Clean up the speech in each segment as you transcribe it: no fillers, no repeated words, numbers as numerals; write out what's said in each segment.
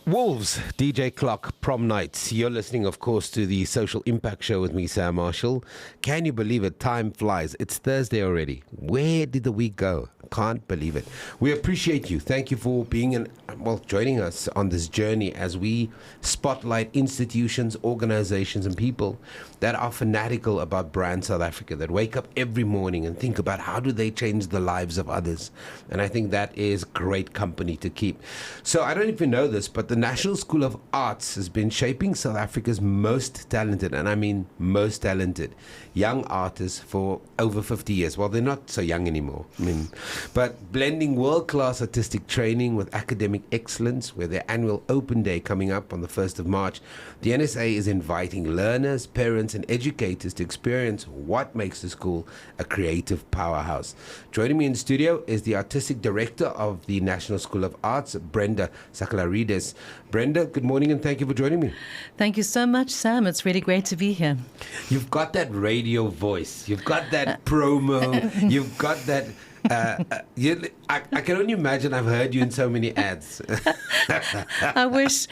Wolves, DJ Clock, Prom Nights. You're listening, of course, to the Social Impact Show with me, Samm Marshall. Can you believe it? Time flies. It's Thursday already. Where did the week go? Can't believe it. We appreciate you. Thank you for being joining us on this journey as we spotlight institutions, organizations, and people that are fanatical about brand South Africa, that wake up every morning and think about how do they change the lives of others. And I think that is great company to keep. So I don't even know this, but the National School of Arts has been shaping South Africa's most talented, and I mean most talented, young artists for over 50 years. Well, they're not so young anymore. But blending world-class artistic training with academic excellence, with their annual open day coming up on the 1st of March, the NSA is inviting learners, parents, and educators to experience what makes the school a creative powerhouse. Joining me in the studio is the Artistic Director of the National School of Arts, Brenda Sakellarides. Brenda, good morning and thank you for joining me. Thank you so much, Sam. It's really great to be here. You've got that radio voice. You've got that promo. You've got that... I can only imagine. I've heard you in so many ads. I wish.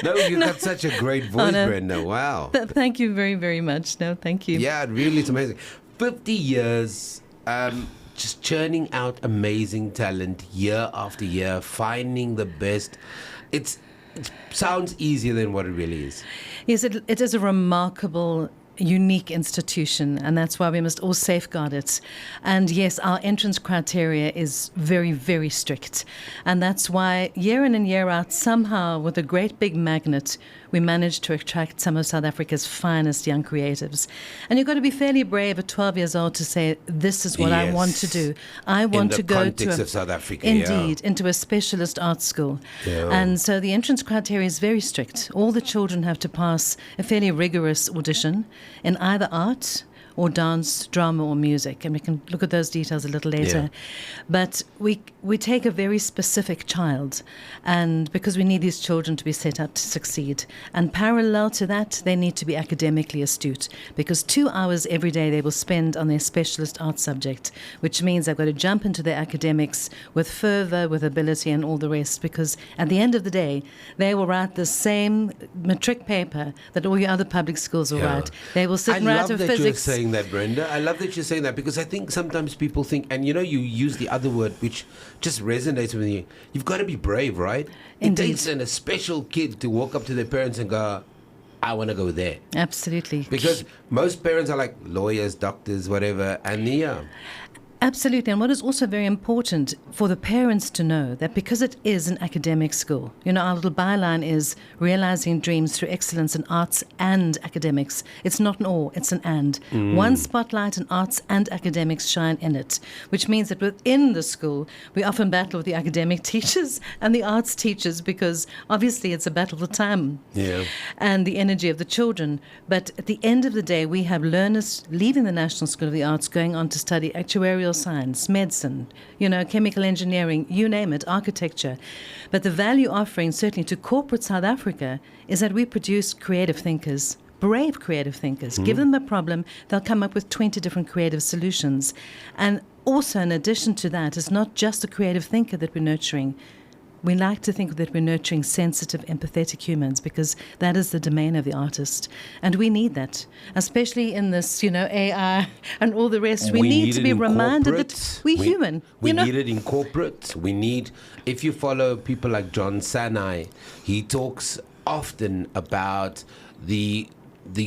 No, you've got such a great voice, Brenda. Wow. Thank you very, very much. No, thank you. Yeah, really, it's amazing. 50 years, just churning out amazing talent year after year, finding the best. It sounds easier than what it really is. Yes, it is a remarkable, unique institution, and that's why we must all safeguard it. And yes, our entrance criteria is very, very strict, and that's why year in and year out, somehow with a great big magnet, we managed to attract some of South Africa's finest young creatives. And you've got to be fairly brave at 12 years old to say, this is what I want to do. I want to go to of South Africa, into a specialist art school. Yeah. And so the entrance criteria is very strict. All the children have to pass a fairly rigorous audition in either art or dance, drama or music, and we can look at those details a little later. Yeah. But we take a very specific child, and because we need these children to be set up to succeed. And parallel to that, they need to be academically astute, because 2 hours every day they will spend on their specialist art subject, which means they've got to jump into their academics with fervor, with ability and all the rest, because at the end of the day, they will write the same matric paper that all your other public schools will write. They will sit and write a physics. That, Brenda. I love that you're saying that, because I think sometimes people think, and you use the other word which just resonates with you. You've got to be brave, right? Indeed. It takes a special kid to walk up to their parents and go, I want to go there. Absolutely. Because most parents are like lawyers, doctors, whatever, and Absolutely. And what is also very important for the parents to know that because it is an academic school, our little byline is realizing dreams through excellence in arts and academics. It's not an or, it's an and. One spotlight in arts and academics shine in it, which means that within the school, we often battle with the academic teachers and the arts teachers, because obviously it's a battle for time and the energy of the children. But at the end of the day, we have learners leaving the National School of the Arts going on to study actuarial science, medicine, chemical engineering, you name it, architecture. But the value offering, certainly to corporate South Africa, is that we produce creative thinkers, brave creative thinkers. Give them a problem, they'll come up with 20 different creative solutions. And also, in addition to that, it's not just a creative thinker that we're nurturing. We like to think that we're nurturing sensitive, empathetic humans, because that is the domain of the artist. And we need that, especially in this, AI and all the rest. We need to be reminded that we're human. We need it in corporate. We need, if you follow people like John Sanai, he talks often about the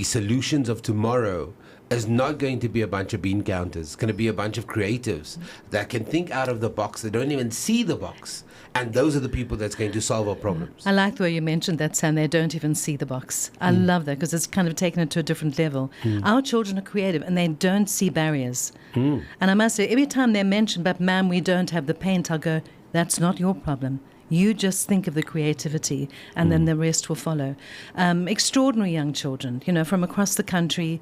solutions of tomorrow is not going to be a bunch of bean counters. It's going to be a bunch of creatives that can think out of the box. They don't even see the box. And those are the people that's going to solve our problems. I like the way you mentioned that, Sam. They don't even see the box. I love that, because it's kind of taken it to a different level. Our children are creative and they don't see barriers. And I must say, every time they mention, but ma'am, we don't have the paint, I'll go, that's not your problem. You just think of the creativity, and then the rest will follow. Extraordinary young children, from across the country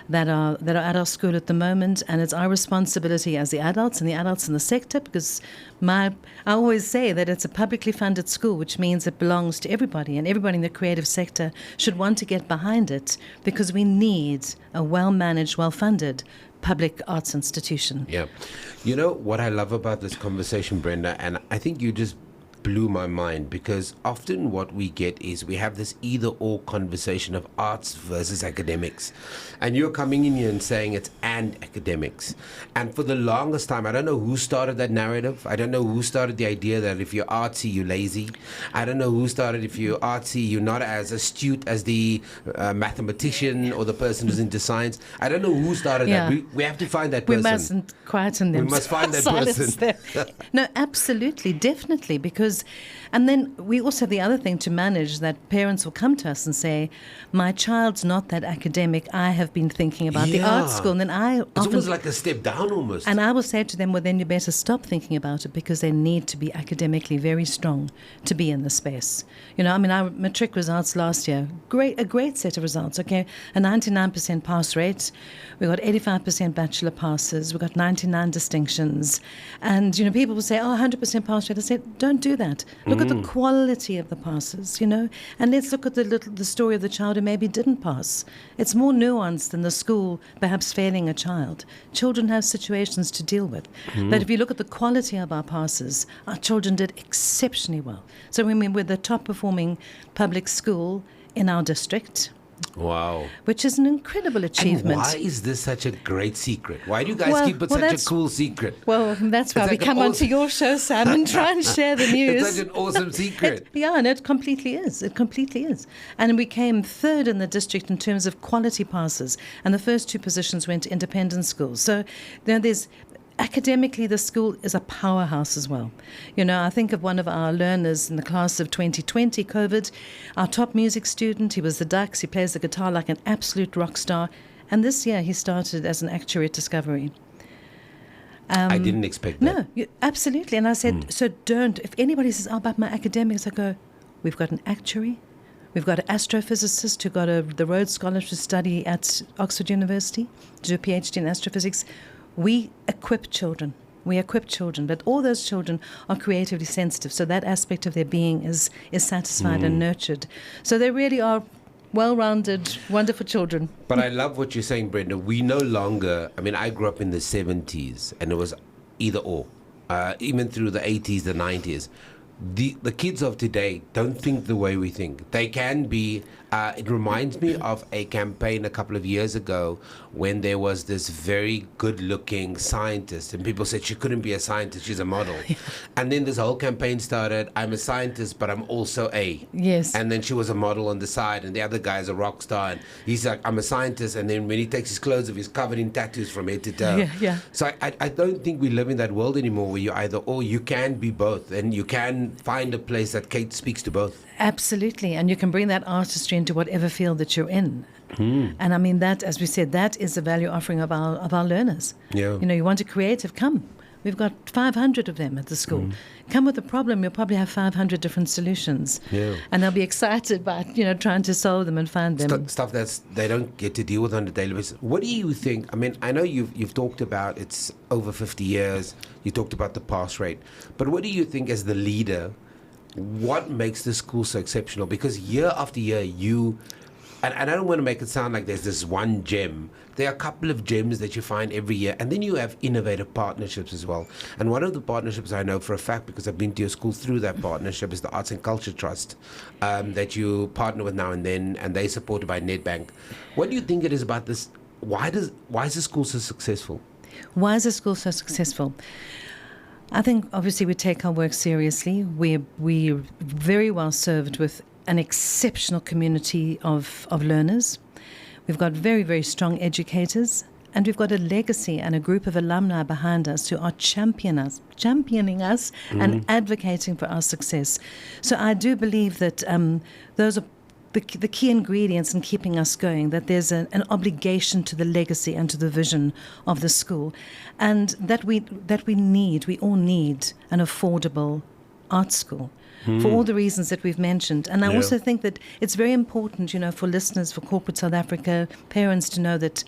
that are at our school at the moment, and it's our responsibility as the adults and in the sector, because I always say that it's a publicly funded school, which means it belongs to everybody, and everybody in the creative sector should want to get behind it, because we need a well-managed, well-funded public arts institution. Yeah. You know what I love about this conversation, Brenda, and I think you just blew my mind, because often what we get is we have this either-or conversation of arts versus academics. And you're coming in here and saying it's and academics. And for the longest time, I don't know who started that narrative. I don't know who started the idea that if you're artsy, you're lazy. I don't know who started if you're artsy, you're not as astute as the mathematician or the person who's into science. I don't know who started that. We have to find that person. We mustn't quieten them. We must find that person. No, absolutely, definitely, because, and then we also have the other thing to manage, that parents will come to us and say, my child's not that academic, I have been thinking about the art school. And then it's almost like a step down almost. And I will say to them, well, then you better stop thinking about it, because they need to be academically very strong to be in the space. You know, I mean, our matric results last year, a great set of results, okay? A 99% pass rate. We got 85% bachelor passes. We got 99 distinctions. And, you know, people will say, oh, 100% pass rate. I said, don't do that. Look at the quality of the passes, you know, and let's look at the story of the child who maybe didn't pass. It's more nuanced than the school perhaps failing a child. Children have situations to deal with. But if you look at the quality of our passes, our children did exceptionally well. So when we're the top performing public school in our district. Wow. Which is an incredible achievement. And why is this such a great secret? Why do you guys keep it such a cool secret? Well, that's why we come onto your show, Sam, and try and share the news. It's such an awesome secret. It completely is. It completely is. And we came third in the district in terms of quality passes, and the first two positions went to independent schools. So there's academically, the school is a powerhouse as well. You know, I think of one of our learners in the class of 2020, COVID, our top music student. He was the Dux. He plays the guitar like an absolute rock star. And this year he started as an actuary at Discovery. I didn't expect that. No, absolutely. And I said, so don't. If anybody says, oh, about my academics, I go, we've got an actuary. We've got an astrophysicist who got the Rhodes Scholarship to study at Oxford University, to do a PhD in astrophysics. We equip children, but all those children are creatively sensitive, so that aspect of their being is satisfied and nurtured. So they really are well-rounded, wonderful children. But I love what you're saying, Brenda. We no longer, I mean, I grew up in the 70s, and it was either or, even through the 80s, the 90s. The kids of today don't think the way we think. They can be, it reminds me of a campaign a couple of years ago when there was this very good-looking scientist, and people said she couldn't be a scientist, she's a model. And then this whole campaign started, I'm a scientist, but I'm also a. Yes. And then she was a model on the side, and the other guy's a rock star, and he's like, I'm a scientist, and then when he takes his clothes off, he's covered in tattoos from head to toe. Yeah. So I don't think we live in that world anymore where you're either or. You can be both, and you can find a place that Kate speaks to both. Absolutely, and you can bring that artistry into whatever field that you're in. And I mean, that, as we said, that is the value offering of our learners. Yeah. You know, you want a creative, come. We've got 500 of them at the school. Come with a problem, you'll probably have 500 different solutions. Yeah. And they'll be excited by, you know, trying to solve them and find them. Stuff that's they don't get to deal with on a daily basis. What do you think? I mean, I know you've talked about it's over 50 years. You talked about the pass rate. But what do you think as the leader, what makes this school so exceptional? Because year after year, and I don't want to make it sound like there's this one gem. There are a couple of gems that you find every year. And then you have innovative partnerships as well. And one of the partnerships I know for a fact, because I've been to your school through that partnership, is the Arts and Culture Trust that you partner with now and then, and they're supported by Nedbank. What do you think it is about this? Why is the school so successful? Why is the school so successful? I think obviously we take our work seriously. We're very well served with an exceptional community of learners. We've got very, very strong educators, and we've got a legacy and a group of alumni behind us who are championing us and advocating for our success. So I do believe that those are the key ingredients in keeping us going, that there's an obligation to the legacy and to the vision of the school, and that we all need an affordable art school for all the reasons that we've mentioned. And I also think that it's very important, you know, for listeners, for corporate South Africa, parents to know that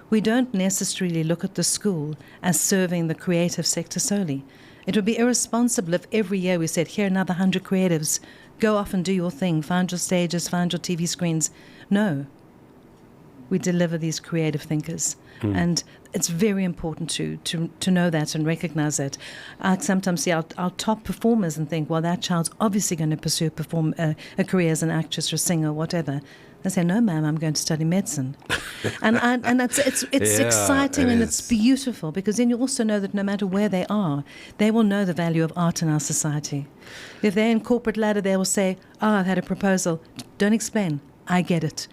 we don't necessarily look at the school as serving the creative sector solely. It would be irresponsible if every year we said, here are another 100 creatives, go off and do your thing, find your stages, find your TV screens. No. we deliver these creative thinkers. And it's very important to know that and recognize that. I sometimes see our top performers and think, well, that child's obviously going to pursue a career as an actress or a singer or whatever. I say, no, ma'am, I'm going to study medicine. and it's Yeah, exciting it and is. it's beautiful, because then you also know that no matter where they are, they will know the value of art in our society. If they're in corporate ladder, they will say, I've had a proposal. Don't explain. I get it.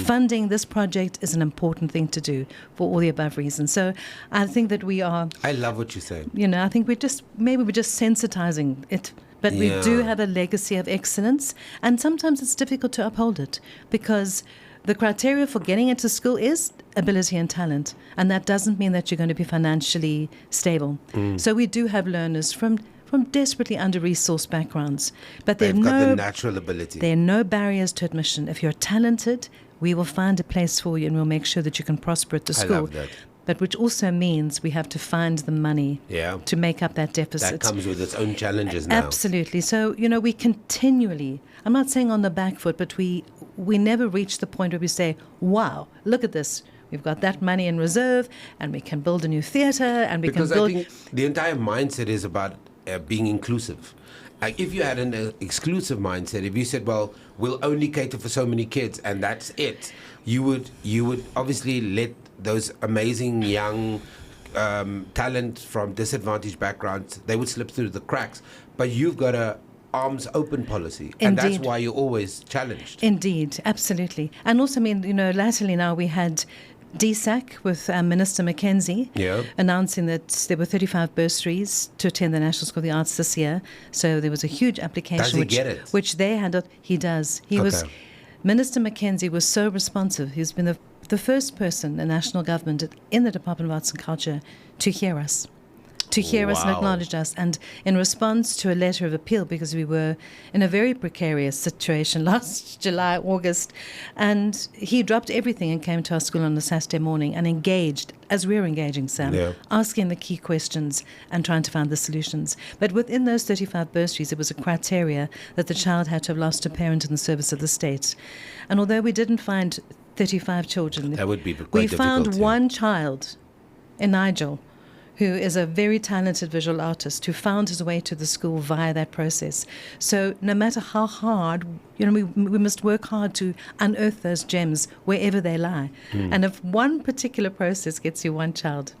Funding this project is an important thing to do for all the above reasons. So I think that we are, I love what you're saying. I think we're just sensitizing it. But we do have a legacy of excellence, and sometimes it's difficult to uphold it, because the criteria for getting into school is ability and talent, and that doesn't mean that you're going to be financially stable. So we do have learners from desperately under-resourced backgrounds, but They've got the natural ability. there are no barriers to admission. If you're talented, we will find a place for you, and we'll make sure that you can prosper at the school. I love that. But which also means we have to find the money to make up that deficit. That comes with its own challenges now. Absolutely. So, we continually, I'm not saying on the back foot, but we never reach the point where we say, wow, look at this. We've got that money in reserve, and we can build a new theatre, and we Because can build... I think the entire mindset is about being inclusive. Like, if you had an exclusive mindset, if you said, well, we'll only cater for so many kids and that's it, you would obviously let those amazing young talent from disadvantaged backgrounds, they would slip through the cracks. But you've got a arms open policy, and that's why you're always challenged. Indeed, absolutely. And also, latterly now we had DSAC with Minister Mackenzie announcing that there were 35 bursaries to attend the National School of the Arts this year. So there was a huge application. Does he get it? Which they handled. He does. Minister Mackenzie was so responsive. He's been the first person in national government in the Department of Arts and Culture to hear us. To hear us and acknowledge us. And in response to a letter of appeal, because we were in a very precarious situation last July, August, and he dropped everything and came to our school on a Saturday morning and engaged, as we're engaging, Sam, asking the key questions and trying to find the solutions. But within those 35 bursaries, it was a criteria that the child had to have lost a parent in the service of the state. And although we didn't find 35 children, that would be quite we difficult, found one child in Nigel, who is a very talented visual artist, who found his way to the school via that process. So no matter how hard, we must work hard to unearth those gems wherever they lie. And if one particular process gets you one child,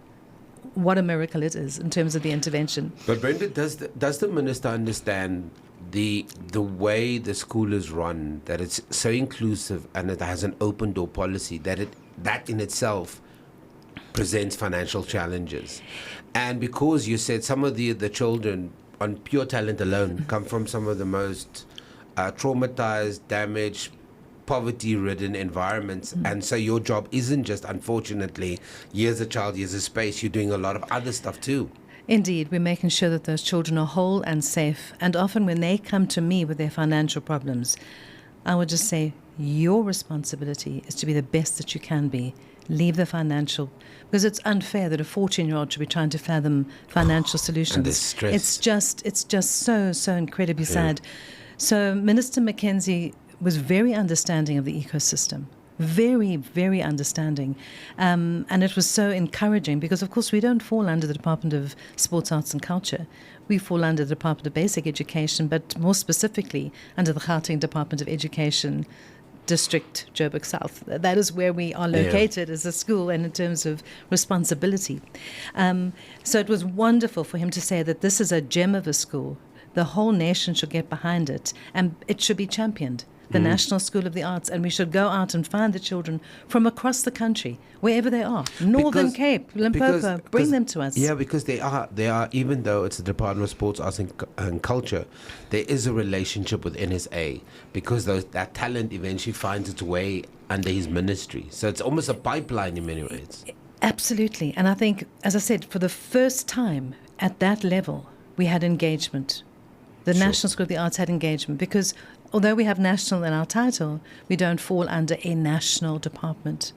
what a miracle it is in terms of the intervention. But Brenda, does the minister understand the way the school is run, that it's so inclusive and it has an open door policy, that in itself presents financial challenges? And because you said some of the children on pure talent alone come from some of the most traumatized, damaged, poverty-ridden environments, and so your job isn't just, unfortunately, here's a child, here's a space, you're doing a lot of other stuff too. Indeed, we're making sure that those children are whole and safe. And often when they come to me with their financial problems, I would just say, your responsibility is to be the best that you can be. Leave the financial, because it's unfair that a 14-year-old should be trying to fathom financial solutions. And the stress. It's just so incredibly sad. So Minister Mackenzie was very understanding of the ecosystem. Very, very understanding. And it was so encouraging because, of course, we don't fall under the Department of Sports, Arts and Culture. We fall under the Department of Basic Education, but more specifically under the Gauteng Department of Education, District Joburg South. That is where we are located as a school and in terms of responsibility. So it was wonderful for him to say that this is a gem of a school. The whole nation should get behind it and it should be championed. The National School of the Arts, and we should go out and find the children from across the country, wherever they are. Northern Cape, Limpopo, bring them to us. Yeah, because they are, even though it's the Department of Sports, Arts and Culture, there is a relationship with NSA because that talent eventually finds its way under his ministry. So it's almost a pipeline in many ways. Absolutely. And I think, as I said, for the first time at that level, we had engagement. The National School of the Arts had engagement because although we have national in our title, we don't fall under a national department,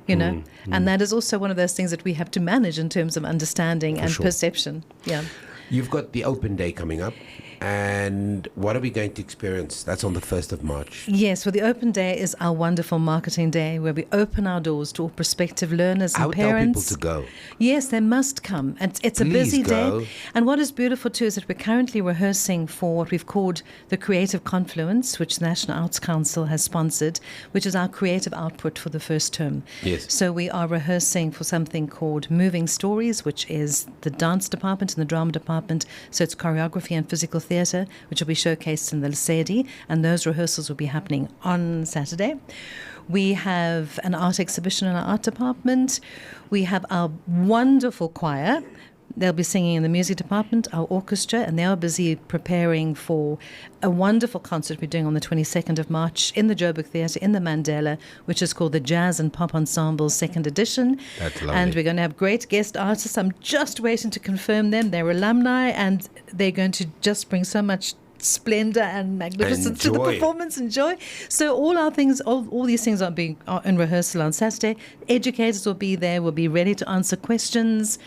and that is also one of those things that we have to manage in terms of understanding and perception. Yeah. You've got the open day coming up. And what are we going to experience? That's on the 1st of March. Yes, well, the open day is our wonderful marketing day where we open our doors to all prospective learners and I would parents. tell people to go. Yes, they must come. It's a Please busy go. day. And what is beautiful too is that we're currently rehearsing for what we've called the Creative Confluence, which the National Arts Council has sponsored, which is our creative output for the first term. Yes. So we are rehearsing for something called Moving Stories, which is the dance department and the drama department. So it's choreography and physical theatre, which will be showcased in the Lesedi, and those rehearsals will be happening on Saturday. We have an art exhibition in our art department. We have our wonderful choir. They'll be singing in the music department, our orchestra, and they are busy preparing for a wonderful concert we're doing on the 22nd of March in the Joburg Theatre in the Mandela, which is called the Jazz and Pop Ensemble 2nd Edition. That's lovely. And we're going to have great guest artists. I'm just waiting to confirm them. They're alumni, and they're going to just bring so much splendor and magnificence to the joy. performance and joy. So all our things, all these things are in rehearsal on Saturday. Educators will be there, will be ready to answer questions.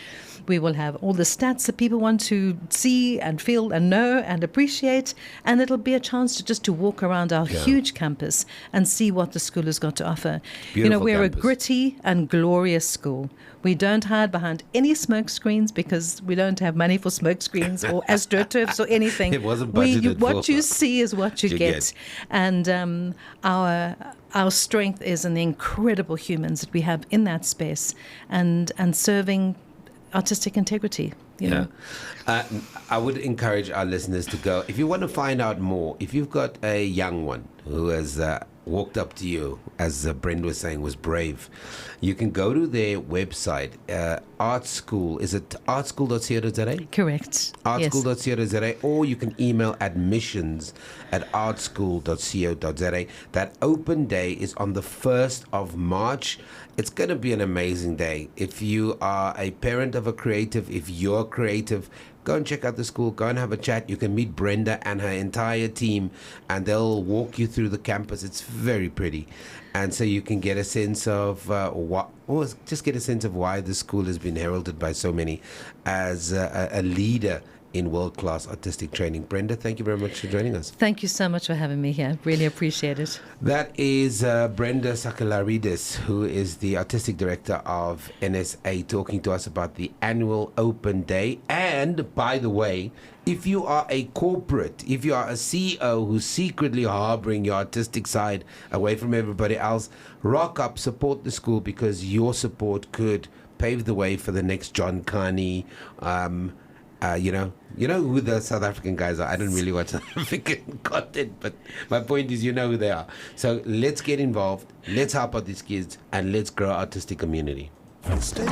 We will have all the stats that people want to see and feel and know and appreciate, and it'll be a chance to walk around our huge campus and see what the school has got to offer. Beautiful We're campus. a gritty and glorious school. We don't hide behind any smoke screens because we don't have money for smoke screens or astroturfs or anything. It wasn't budgeted What for. you see is what you get. And our strength is in the incredible humans that we have in that space and serving artistic integrity. You know. I would encourage our listeners to go. If you want to find out more, if you've got a young one who has walked up to you, as Brenda was saying, was brave, you can go to their website, Art School. Is it artschool.co.za? Correct. artschool.co.za, or you can email admissions@artschool.co.za. That open day is on the 1st of March. It's going to be an amazing day. If you are a parent of a creative, if you're creative, go and check out the school, go and have a chat. You can meet Brenda and her entire team, and they'll walk you through the campus. It's very pretty. And so you can get a sense of just get a sense of why the school has been heralded by so many as a leader in world-class artistic training. Brenda, thank you very much for joining us. Thank you so much for having me here. Really appreciate it. That is Brenda Sakellarides, who is the Artistic Director of NSA, talking to us about the annual Open Day. And, by the way, if you are a corporate, if you are a CEO who's secretly harboring your artistic side away from everybody else, rock up, support the school, because your support could pave the way for the next John Carney. You know who the South African guys are. I don't really watch South African content, but my point is, you know who they are. So let's get involved, let's help out these kids, and let's grow our artistic community. Stay